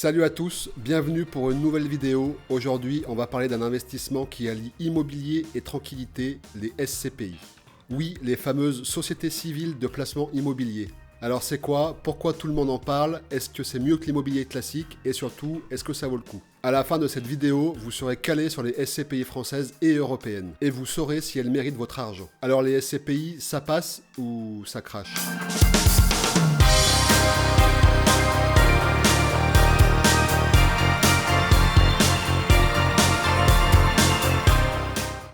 Salut à tous, bienvenue pour une nouvelle vidéo. Aujourd'hui, on va parler d'un investissement qui allie immobilier et tranquillité, les SCPI. Oui, les fameuses sociétés civiles de placement immobilier. Alors c'est quoi? Pourquoi tout le monde en parle? Est-ce que c'est mieux que l'immobilier classique? Et surtout, est-ce que ça vaut le coup? À la fin de cette vidéo, vous serez calé sur les SCPI françaises et européennes. Et vous saurez si elles méritent votre argent. Alors les SCPI, ça passe ou ça crache?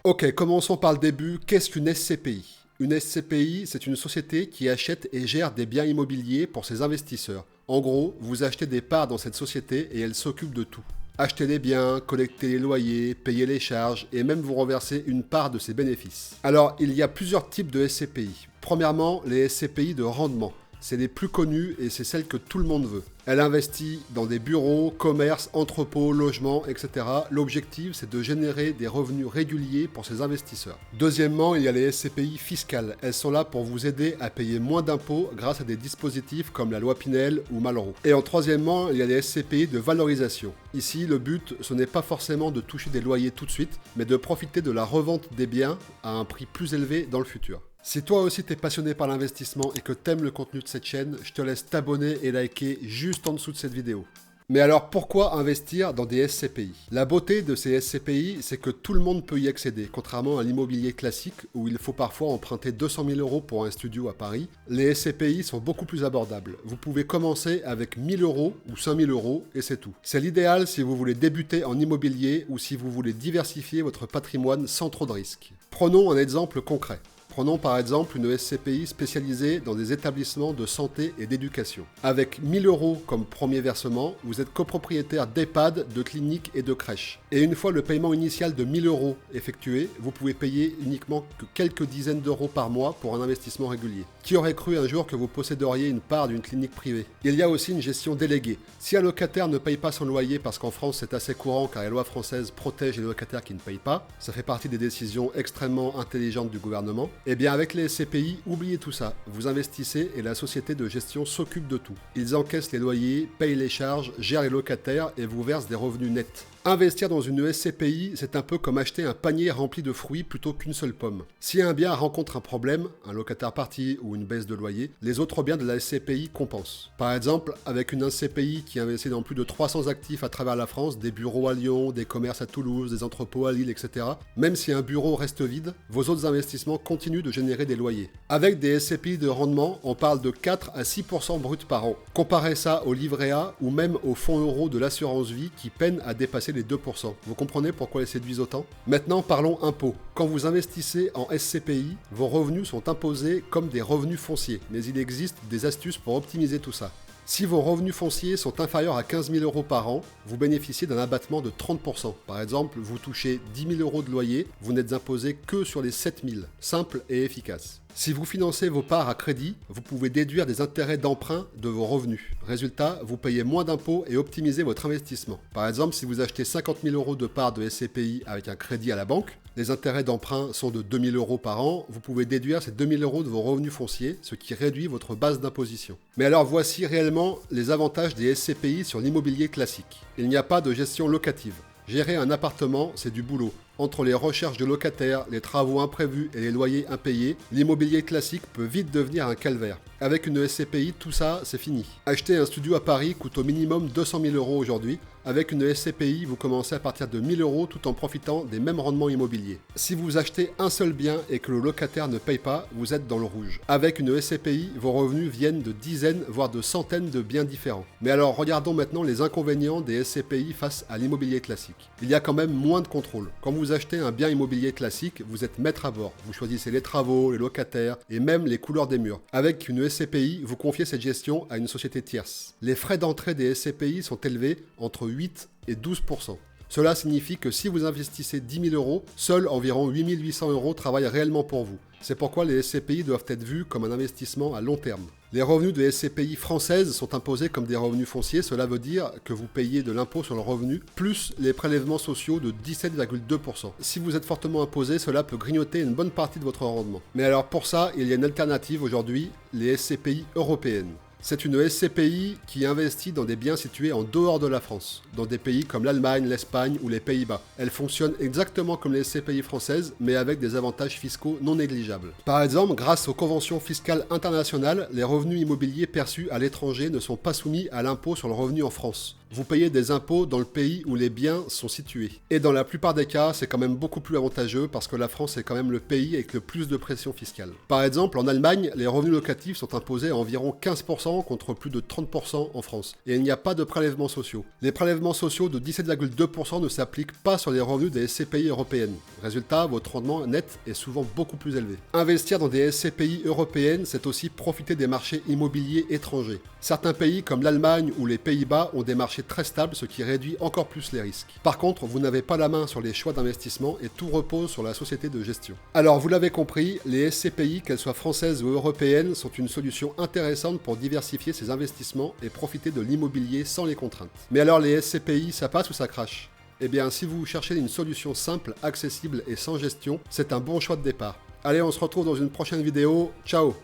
Ok, commençons par le début. Qu'est-ce qu'une SCPI? Une SCPI, c'est une société qui achète et gère des biens immobiliers pour ses investisseurs. En gros, vous achetez des parts dans cette société et elle s'occupe de tout. Acheter des biens, collecter les loyers, payer les charges et même vous reverser une part de ses bénéfices. Alors, il y a plusieurs types de SCPI. Premièrement, les SCPI de rendement. C'est les plus connus et c'est celles que tout le monde veut. Elle investit dans des bureaux, commerces, entrepôts, logements, etc. L'objectif, c'est de générer des revenus réguliers pour ses investisseurs. Deuxièmement, il y a les SCPI fiscales. Elles sont là pour vous aider à payer moins d'impôts grâce à des dispositifs comme la loi Pinel ou Malraux. Et en troisièmement, il y a les SCPI de valorisation. Ici, le but, ce n'est pas forcément de toucher des loyers tout de suite, mais de profiter de la revente des biens à un prix plus élevé dans le futur. Si toi aussi t'es passionné par l'investissement et que t'aimes le contenu de cette chaîne, je te laisse t'abonner et liker juste en dessous de cette vidéo. Mais alors pourquoi investir dans des SCPI? La beauté de ces SCPI, c'est que tout le monde peut y accéder, contrairement à l'immobilier classique où il faut parfois emprunter 200 000 € pour un studio à Paris. Les SCPI sont beaucoup plus abordables. Vous pouvez commencer avec 1 000 € ou 5 000 € et c'est tout. C'est l'idéal si vous voulez débuter en immobilier ou si vous voulez diversifier votre patrimoine sans trop de risques. Prenons un exemple concret. Prenons par exemple une SCPI spécialisée dans des établissements de santé et d'éducation. Avec 1 000 € comme premier versement, vous êtes copropriétaire d'EHPAD, de cliniques et de crèches. Et une fois le paiement initial de 1 000 € effectué, vous pouvez payer uniquement que quelques dizaines d'euros par mois pour un investissement régulier. Qui aurait cru un jour que vous posséderiez une part d'une clinique privée? Il y a aussi une gestion déléguée. Si un locataire ne paye pas son loyer, parce qu'en France c'est assez courant car les lois françaises protègent les locataires qui ne payent pas, ça fait partie des décisions extrêmement intelligentes du gouvernement, eh bien avec les SCPI, oubliez tout ça. Vous investissez et la société de gestion s'occupe de tout. Ils encaissent les loyers, payent les charges, gèrent les locataires et vous versent des revenus nets. Investir dans une SCPI, c'est un peu comme acheter un panier rempli de fruits plutôt qu'une seule pomme. Si un bien rencontre un problème, un locataire parti ou une baisse de loyer, les autres biens de la SCPI compensent. Par exemple, avec une SCPI qui investit dans plus de 300 actifs à travers la France, des bureaux à Lyon, des commerces à Toulouse, des entrepôts à Lille, etc., même si un bureau reste vide, vos autres investissements continuent de générer des loyers. Avec des SCPI de rendement, on parle de 4 à 6% brut par an. Comparez ça au livret A ou même au fonds euro de l'assurance vie qui peine à dépasser les 2%. Vous comprenez pourquoi ils séduisent autant? Maintenant, parlons impôts. Quand vous investissez en SCPI, vos revenus sont imposés comme des revenus fonciers, mais il existe des astuces pour optimiser tout ça. Si vos revenus fonciers sont inférieurs à 15 000 € par an, vous bénéficiez d'un abattement de 30%. Par exemple, vous touchez 10 000 € de loyer, vous n'êtes imposé que sur les 7 000. Simple et efficace. Si vous financez vos parts à crédit, vous pouvez déduire des intérêts d'emprunt de vos revenus. Résultat, vous payez moins d'impôts et optimisez votre investissement. Par exemple, si vous achetez 50 000 € de parts de SCPI avec un crédit à la banque, les intérêts d'emprunt sont de 2 000 € par an, vous pouvez déduire ces 2 000 € de vos revenus fonciers, ce qui réduit votre base d'imposition. Mais alors voici réellement les avantages des SCPI sur l'immobilier classique. Il n'y a pas de gestion locative. Gérer un appartement, c'est du boulot. Entre les recherches de locataires, les travaux imprévus et les loyers impayés, l'immobilier classique peut vite devenir un calvaire. Avec une SCPI, tout ça, c'est fini. Acheter un studio à Paris coûte au minimum 200 000 € aujourd'hui. Avec une SCPI, vous commencez à partir de 1 000 € tout en profitant des mêmes rendements immobiliers. Si vous achetez un seul bien et que le locataire ne paye pas, vous êtes dans le rouge. Avec une SCPI, vos revenus viennent de dizaines, voire de centaines de biens différents. Mais alors, regardons maintenant les inconvénients des SCPI face à l'immobilier classique. Il y a quand même moins de contrôle. Quand vous achetez un bien immobilier classique, vous êtes maître à bord. Vous choisissez les travaux, les locataires et même les couleurs des murs. Avec une SCPI, vous confiez cette gestion à une société tierce. Les frais d'entrée des SCPI sont élevés entre 8 et 12%. Cela signifie que si vous investissez 10 000 €, seuls environ 8 800 € travaillent réellement pour vous. C'est pourquoi les SCPI doivent être vus comme un investissement à long terme. Les revenus de SCPI françaises sont imposés comme des revenus fonciers, cela veut dire que vous payez de l'impôt sur le revenu, plus les prélèvements sociaux de 17,2%. Si vous êtes fortement imposé, cela peut grignoter une bonne partie de votre rendement. Mais alors pour ça, il y a une alternative aujourd'hui, les SCPI européennes. C'est une SCPI qui investit dans des biens situés en dehors de la France, dans des pays comme l'Allemagne, l'Espagne ou les Pays-Bas. Elle fonctionne exactement comme les SCPI françaises, mais avec des avantages fiscaux non négligeables. Par exemple, grâce aux conventions fiscales internationales, les revenus immobiliers perçus à l'étranger ne sont pas soumis à l'impôt sur le revenu en France. Vous payez des impôts dans le pays où les biens sont situés. Et dans la plupart des cas, c'est quand même beaucoup plus avantageux parce que la France est quand même le pays avec le plus de pression fiscale. Par exemple, en Allemagne, les revenus locatifs sont imposés à environ 15% contre plus de 30% en France. Et il n'y a pas de prélèvements sociaux. Les prélèvements sociaux de 17,2% ne s'appliquent pas sur les revenus des SCPI européennes. Résultat, votre rendement net est souvent beaucoup plus élevé. Investir dans des SCPI européennes, c'est aussi profiter des marchés immobiliers étrangers. Certains pays comme l'Allemagne ou les Pays-Bas ont des marchés très stable, ce qui réduit encore plus les risques. Par contre, vous n'avez pas la main sur les choix d'investissement et tout repose sur la société de gestion. Alors, vous l'avez compris, les SCPI, qu'elles soient françaises ou européennes, sont une solution intéressante pour diversifier ses investissements et profiter de l'immobilier sans les contraintes. Mais alors, les SCPI, ça passe ou ça crache ? Eh bien, si vous cherchez une solution simple, accessible et sans gestion, c'est un bon choix de départ. Allez, on se retrouve dans une prochaine vidéo. Ciao!